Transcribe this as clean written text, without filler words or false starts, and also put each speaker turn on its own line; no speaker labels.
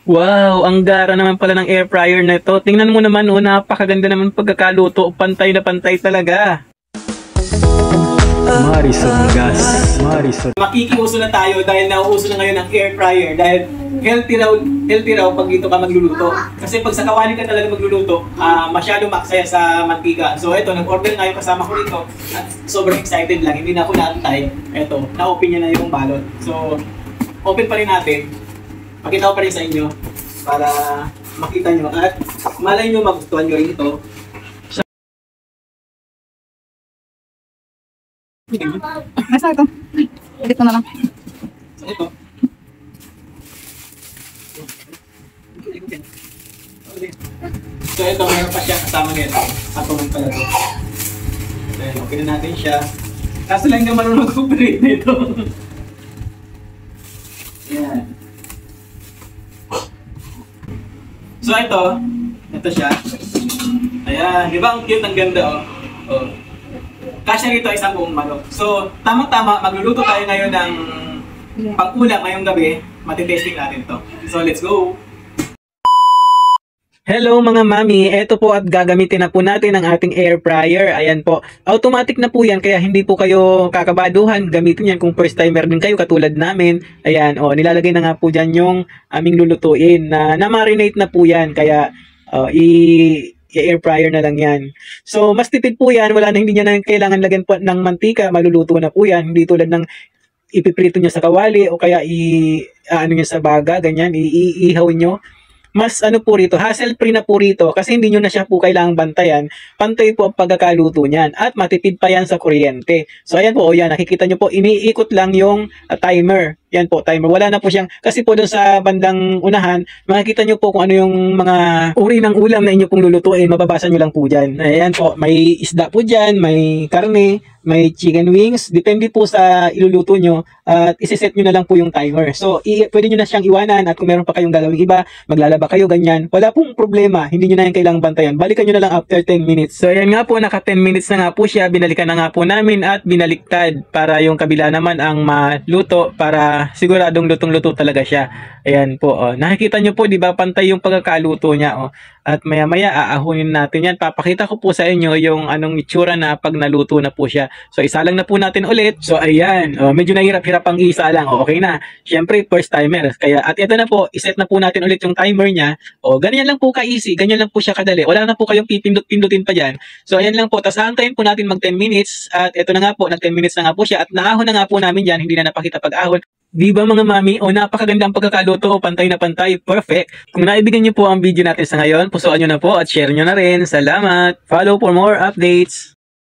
Wow, ang gara naman pala ng air fryer na ito. Tingnan mo naman, oh, napakaganda naman pagkakaluto. Pantay na pantay talaga. Marison gas. Marison. Makikiuso na tayo dahil nauuso na ngayon ang air fryer. Dahil healthy raw pag dito ka magluluto. Kasi pag sa kawali ka talaga magluluto, masyado maksaya sa mantika. So ito, nag-order nga yung kasama ko rito. At sobrang excited lang. Hindi na ako naantay. Ito, na-open niya na yung balot. So, open pa rin natin. Pakita ko pa rin sa inyo para makita nyo at malay nyo magustuhan nyo rin ito.
Nasa ito? Edit mo na lang.
So ito. So ito, mayroon pa siya kasama nito. Ako lang pala ito. Ayan, okay na natin siya. Kaso lang hindi marunong mag-operate nito. Ayan. So ito siya. Ayan, di ba ang cute, ang ganda oh. Kasya rito isang buong manok. So, tamang-tama, magluluto tayo ngayon ng pang-ulam ngayong gabi. Matitesting natin to. So, let's go! Hello mga mami, eto po at gagamitin na po natin ang ating air fryer. Ayan po, automatic na po yan kaya hindi po kayo kakabaduhan. Gamitin yan kung first timer din kayo katulad namin. Ayan, nilalagay na nga po dyan yung aming lulutuin na marinate na po yan kaya i-air fryer na lang yan. So mas tipid po yan, wala na, hindi niya na kailangan lagyan po ng mantika, maluluto na po yan. Hindi tulad ng ipiprito niya sa kawali o kaya ano niya sa baga, ganyan, iihaw nyo. Mas ano po rito, hassle-free na po rito kasi hindi nyo na siya po kailangang bantayan. Pantay po ang pagkakaluto niyan at matipid pa yan sa kuryente. So ayan po, yan, nakikita nyo po, iniikot lang yung timer. Yan po, timer. Wala na po siyang, kasi po doon sa bandang unahan, makikita nyo po kung ano yung mga uri ng ulam na inyo pong lulutuin. Mababasa nyo lang po dyan. Ayan po, may isda po dyan, may karne, may chicken wings. Depende po sa iluluto nyo at isiset nyo na lang po yung timer. So, pwede nyo na siyang iwanan at kung meron pa kayong gagawing iba, maglalaba kayo, ganyan. Wala pong problema. Hindi nyo na yung kailangang bantayan. Balikan nyo na lang after 10 minutes. So, ayan nga po, naka 10 minutes na nga po siya. Binalikan na nga po namin at binaliktad para yung kabila naman ang maluto para siguradong lutong-luto talaga siya. Ayan po, nakikita nyo po, di ba, pantay yung pagkakaluto niya, At maya-maya, aahunin natin yan. Papakita ko po sa inyo yung anong itsura na pag naluto na po siya. So, isa lang na po natin ulit. So, ayan, medyo nahirap-hirap ang isa lang. Okay na. Siyempre, first timer. Kaya, at ito na po, iset na po natin ulit yung timer niya. Ganyan lang po ka-easy. Ganyan lang po siya kadali. Wala na po kayong pipindot-pindutin pa dyan. So, ayan lang po. Tapos, aantayin po natin mag 10 minutes. At ito na nga po, nag 10 minutes na nga po siya. At naahon na nga po namin dyan. Hindi na napakita pag-ahon. Di ba mga mami? Napakaganda ang pagkakaluto. Pantay na pantay. Perfect. Kung naibigan niyo po ang video natin sa ngayon, pusuan nyo na po at share nyo na rin. Salamat. Follow for more updates.